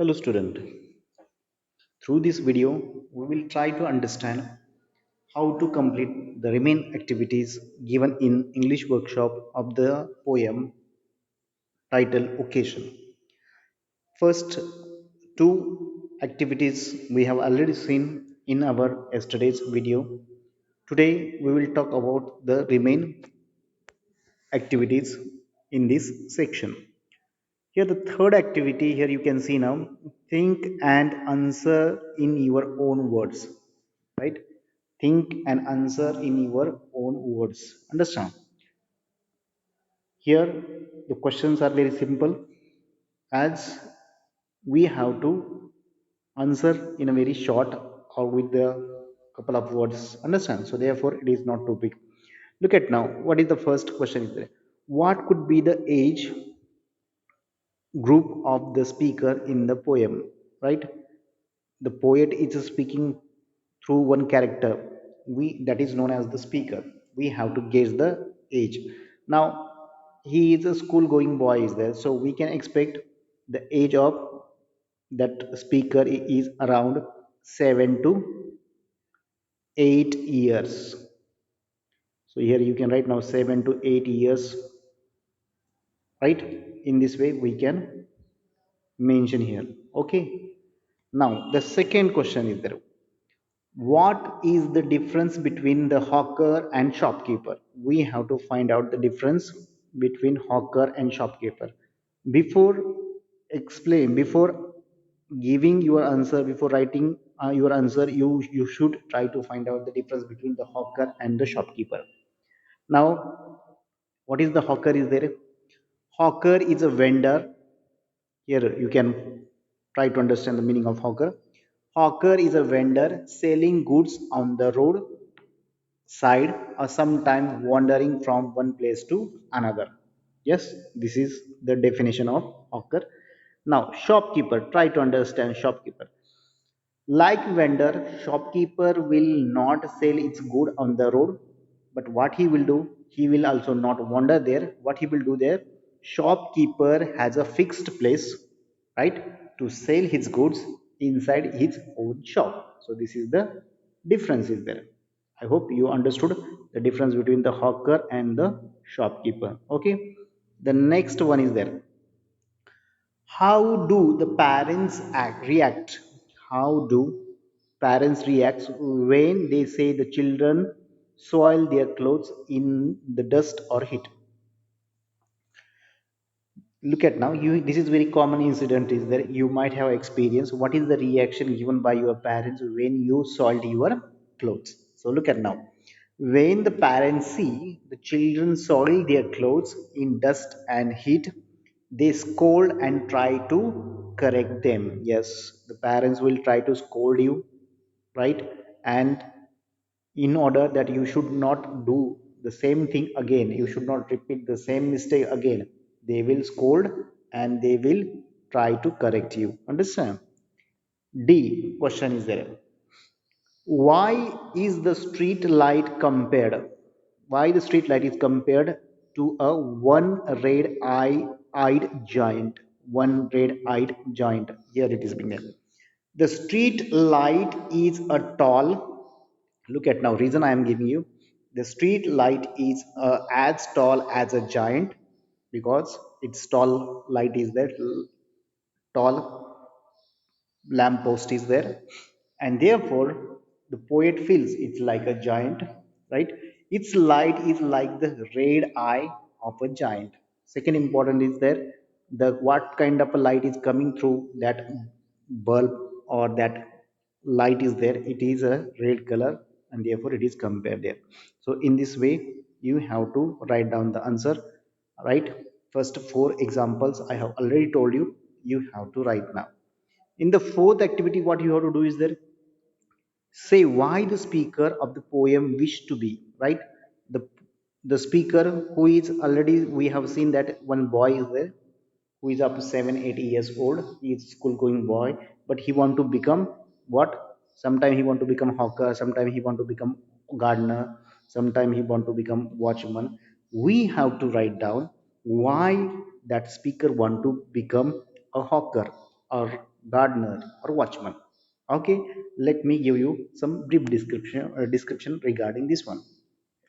Hello student. Through this video, we will try to understand how to complete the remaining activities given in English workshop of the poem titled Occasion. First two activities we have already seen in our yesterday's video. Today we will talk about the remaining activities in this section. Here, the third activity here you can see now think and answer in your own words, right? Think and answer in your own words. Understand? Here, the questions are very simple as we have to answer in a very short or with a couple of words. Understand? So, therefore, it is not too big. Look at now. What is the first question? Is there? What could be the age group of the speaker in the poem, right? The poet is speaking through one character, we that is known as the speaker. We have to guess the age. Now he is a school going boy is there, so we can expect the age of that speaker is around 7 to 8 years. So here you can write now 7 to 8 years, right? In this way we can mention here. Okay, now the second question is there. What is the difference between the hawker and shopkeeper? We have to find out the difference between hawker and shopkeeper. Before before giving your answer, before writing your answer, you should try to find out the difference between the hawker and the shopkeeper. Now, what is the hawker? Is there? Hawker is a vendor. Here you can try to understand the meaning of hawker. Hawker is a vendor selling goods on the road side or sometime wandering from one place to another. Yes, this is the definition of hawker. Now, shopkeeper, try to understand shopkeeper. Like vendor, shopkeeper will not sell its good on the road, but what he will do, he will also not wander there. What he will do there, shopkeeper has a fixed place, right, to sell his goods inside his own shop. So this is the difference is there. I hope you understood the difference between the hawker and the shopkeeper. Okay, the next one is there. How do the react? How do parents react when they say the children soil their clothes in the dust or heat? Look at now, you this is very common incident is that you might have experienced. What is the reaction given by your parents when you soiled your clothes? So look at now, when the parents see the children soil their clothes in dust and heat, they scold and try to correct them. Yes, the parents will try to scold you, right? And in order that you should not do the same thing again, you should not repeat the same mistake again, they will scold and they will try to correct you. Understand? D question is there. Why is the street light compared, why the street light is compared to a one red eyed giant, one red eyed giant? Here it is being there. The street light is a tall, look at now reason I am giving you, the street light is as tall as a giant because its tall light is there, tall lamp post is there, and therefore the poet feels it's like a giant, right? Its light is like the red eye of a giant. Second important is there, the what kind of a light is coming through that bulb or that light is there, it is a red color, and therefore it is compared there. So in this way you have to write down the answer, right? First four examples I have already told you, you have to write now. In the fourth activity, what you have to do is there, say why the speaker of the poem wish to be, right? The the speaker who is already, we have seen that one boy is there who is up to 7 8 years old. He is school going boy, but he want to become what? Sometime he want to become hawker, sometime he want to become gardener, sometime he want to become watchman. We have to write down why that speaker want to become a hawker or gardener or watchman. Okay, let me give you some brief description regarding this one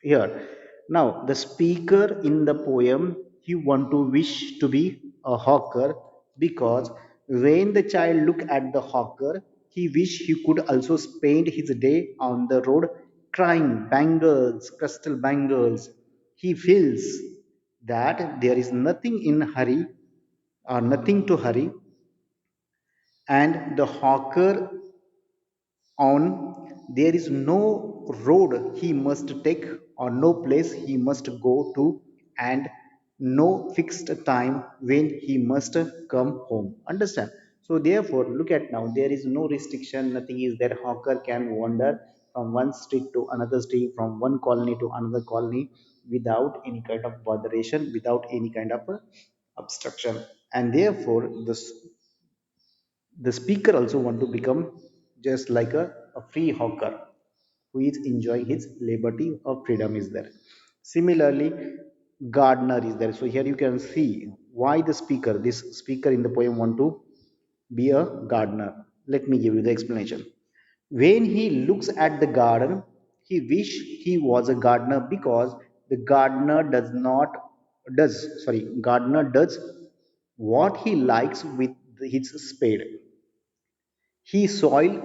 here. Now the speaker in the poem, he want to wish to be a hawker, because when the child look at the hawker, he wish he could also spend his day on the road crying bangles, crystal bangles. He feels that there is nothing in hurry or nothing to hurry, and the hawker on, there is no road he must take or no place he must go to, and no fixed time when he must come home, understand? So therefore look at now, there is no restriction, nothing is there. Hawker can wander from one street to another street, from one colony to another colony, without any kind of botheration, without any kind of obstruction. And therefore the speaker also want to become just like a free hawker who is enjoying his liberty of freedom is there. Similarly, gardener is there. So here you can see why this speaker in the poem want to be a gardener. Let me give you the explanation. When he looks at the garden, he wish he was a gardener, because the gardener gardener does what he likes with his spade. He soiled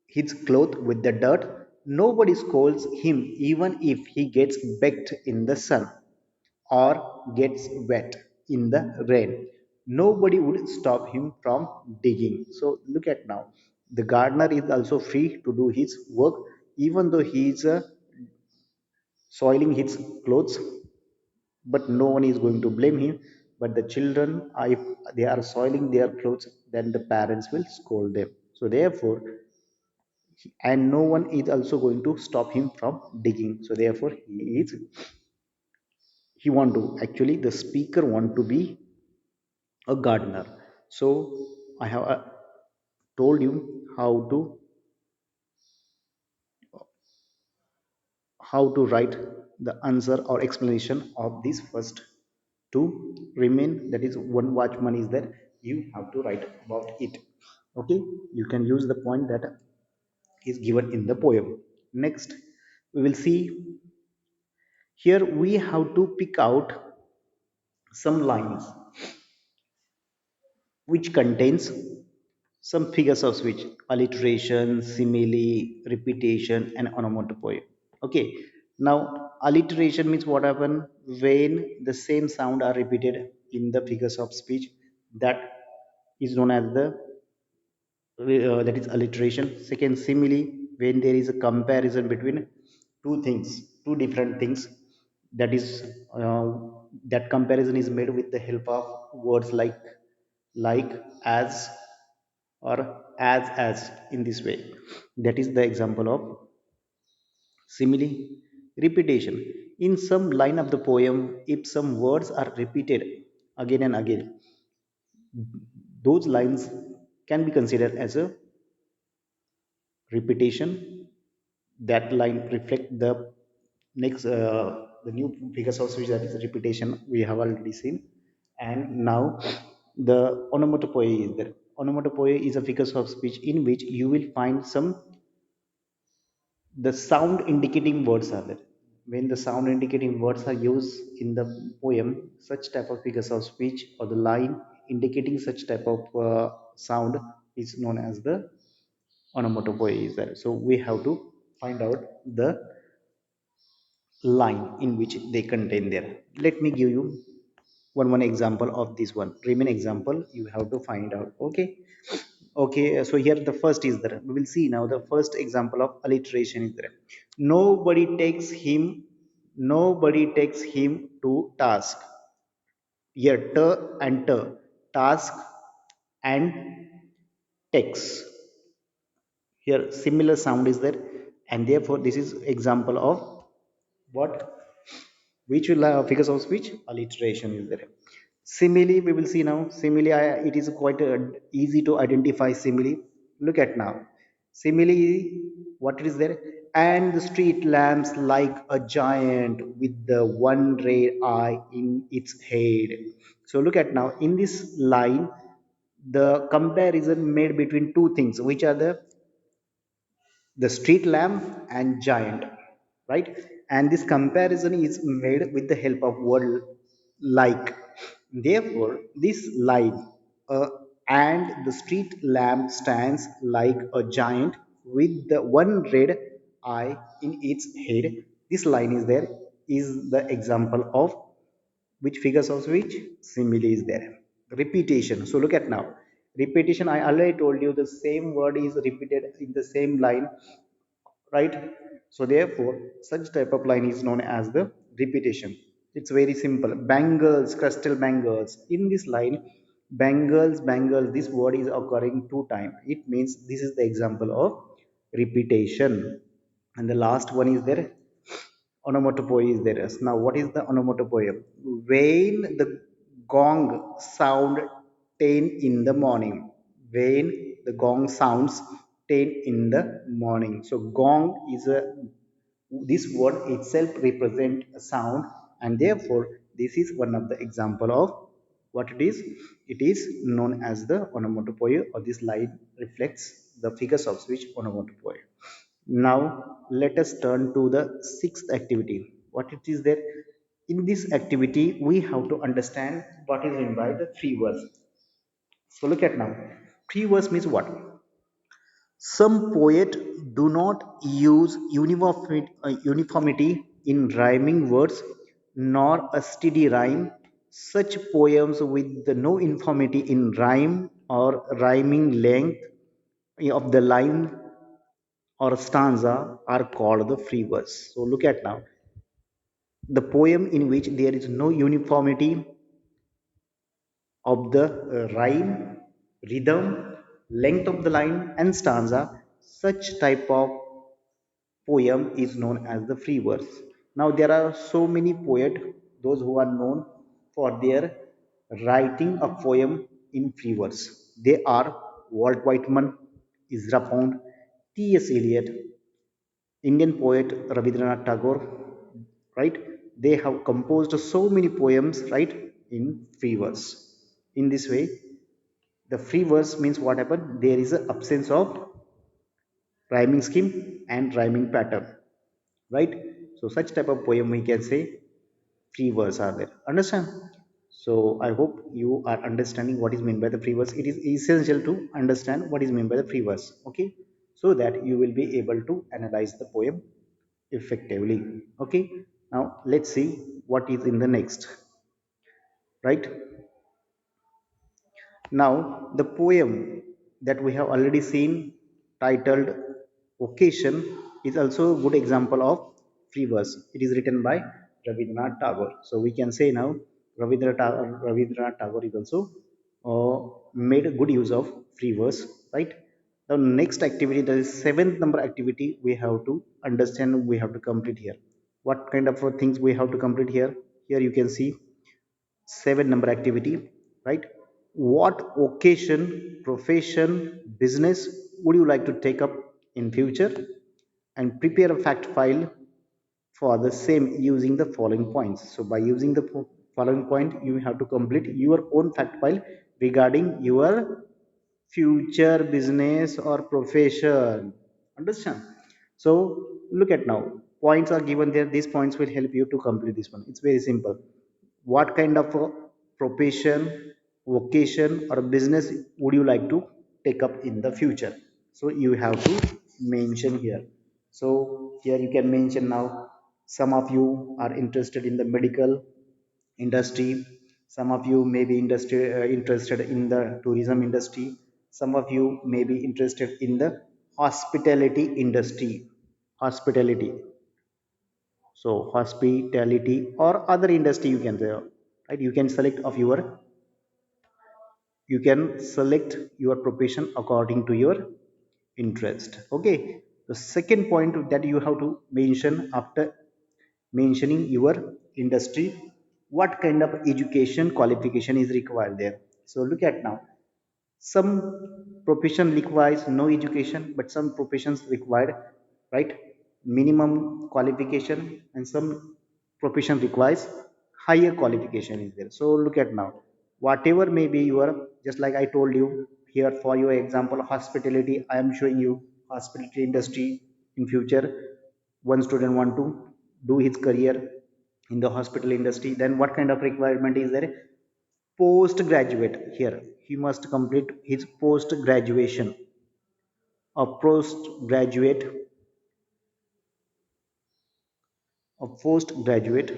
his clothes with the dirt. Nobody scolds him even if he gets baked in the sun or gets wet in the rain. Nobody would stop him from digging. So look at now. The gardener is also free to do his work, even though he is soiling his clothes, but no one is going to blame him. But the children, if they are soiling their clothes, then the parents will scold them. So therefore, and no one is also going to stop him from digging. So therefore he want to, actually the speaker want to be a gardener. So I have told you how to write the answer or explanation of this first two remain, that is one watchman is there, you have to write about it. Okay, you can use the point that is given in the poem. Next we will see, here we have to pick out some lines which contains some figures of speech, alliteration, simile, repetition, and onomatopoeia. Okay. Now, alliteration means what happen when the same sound are repeated in the figures of speech. That is known as that is alliteration. Second, simile, when there is a comparison between two different things. That is that comparison is made with the help of words like, as, or as in this way. That is the example of simile. Repetition, in some line of the poem, if some words are repeated again and again, those lines can be considered as a repetition. That line reflect the new figures of speech, that is repetition we have already seen. And now the onomatopoeia is there. Onomatopoeia is a figures of speech in which you will find some the sound indicating words are there. When the sound indicating words are used in the poem, such type of figures of speech or the line indicating such type of sound is known as the onomatopoeia is there. So we have to find out the line in which they contain there. Let me give you one example of this one remain example, you have to find out. Okay. Okay, so here the first is there. We will see now the first example of alliteration is there. Nobody takes him, nobody takes him to task. Here t and t, task and takes, here similar sound is there, and therefore this is example of what, which will have figures of speech alliteration is there. Simile, we will see now. Simile, it is quite easy to identify simile. Look at now. Simile, what is there? And the street lamps like a giant with the one red eye in its head. So look at now in this line, the comparison made between two things, which are the street lamp and giant, right? And this comparison is made with the help of word like. Therefore this line, and the street lamp stands like a giant with the one red eye in its head, this line is there, is the example of which figures of which simile is there. Repetition, so look at now, repetition, I already told you the same word is repeated in the same line, right? So therefore such type of line is known as the repetition. It's very simple. Bangles, crystal bangles, in this line, bangles, bangles, this word is occurring two times, it means this is the example of repetition. And the last one is there, onomatopoeia is there. Now what is the onomatopoeia? When the gong sound 10 in the morning, when the gong sounds 10 in the morning, so gong is a, this word itself represent a sound, and therefore this is one of the example of what it is. It is known as the onomatopoeia, or this line reflects the figures of speech onomatopoeia. Now let us turn to the sixth activity. What it is there? In this activity, we have to understand what is meant by the free verse. So look at now. Free verse means what? Some poet do not use uniformity in rhyming words, nor a steady rhyme. Such poems with the no uniformity in rhyme or rhyming length of the line or stanza are called the free verse. So look at now, the poem in which there is no uniformity of the rhyme, rhythm, length of the line and stanza, such type of poem is known as the free verse. Now there are so many poets, those who are known for their writing a poem in free verse. They are Walt Whitman, Ezra Pound, T.S. Eliot, Indian poet Rabindranath Tagore, right? They have composed so many poems, right, in free verse. In this way, the free verse means what happened? There is an absence of rhyming scheme and rhyming pattern, right? So such type of poem we can say free verse are there. Understand? So I hope you are understanding what is meant by the free verse. It is essential to understand what is meant by the free verse, okay? So that you will be able to analyze the poem effectively. Okay, now let's see what is in the next, right? Now the poem that we have already seen, titled Vocation, is also a good example of free verse. It is written by Rabindranath Tagore, so we can say now Rabindranath Tagore is also made a good use of free verse, right? The next activity, that is seventh number activity, we have to understand, we have to complete here. What kind of things we have to complete here? Here you can see seven number activity, right? What occasion, profession, business would you like to take up in future, and prepare a fact file for the same using the following points. So by using the following point, you have to complete your own fact file regarding your future business or profession. Understand? So look at now, points are given there, these points will help you to complete this one. It's very simple. What kind of a profession, vocation or business would you like to take up in the future? So you have to mention here. So here you can mention now, some of you are interested in the medical industry, some of you may be interested in the tourism industry, some of you may be interested in the hospitality industry. Hospitality, so hospitality or other industry you can say, right? You can select of your, you can select your profession according to your interest. Okay, the second point that you have to mention after mentioning your industry, what kind of education qualification is required there. So look at now, some profession requires no education, but some professions require, right, minimum qualification, and some profession requires higher qualification is there. So look at now, whatever may be your, just like I told you here for your example hospitality, I am showing you hospitality industry in future. One student want to do his career in the hospital industry, then what kind of requirement is there? Postgraduate. Here he must complete his post graduation. A postgraduate, a postgraduate,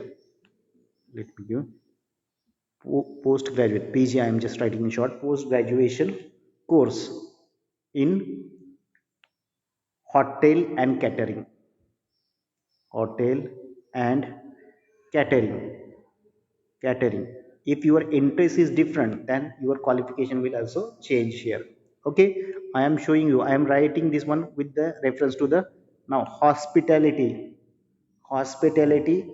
let me give postgraduate PG, I am just writing in short, post graduation course in hotel and catering. Hotel and catering catering. If your interest is different, then your qualification will also change here. Okay, I am showing you, I am writing this one with the reference to the now hospitality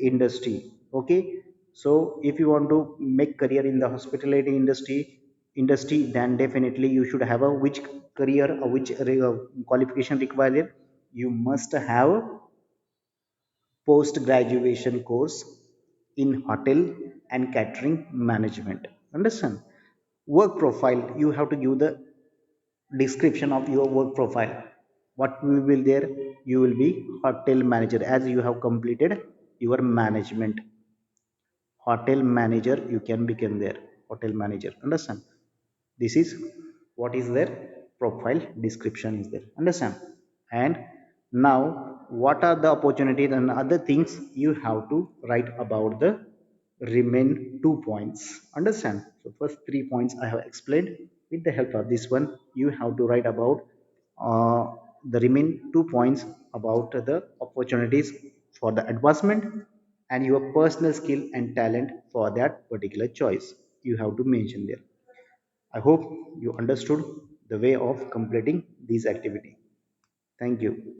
industry. Okay, so if you want to make career in the hospitality industry, then definitely you should have a which career or which qualification required. You must have post graduation course in hotel and catering management. Understand? Work profile, you have to give the description of your work profile. What will be there? You will be hotel manager, as you have completed your management. Hotel manager you can become there. Hotel manager, understand? This is what is their profile description is there, understand? And now what are the opportunities and other things you have to write about the remain 2 points, understand? So first 3 points I have explained. With the help of this one you have to write about uh, the remain 2 points about the opportunities for the advancement and your personal skill and talent for that particular choice you have to mention there. I hope you understood the way of completing this activity. Thank you.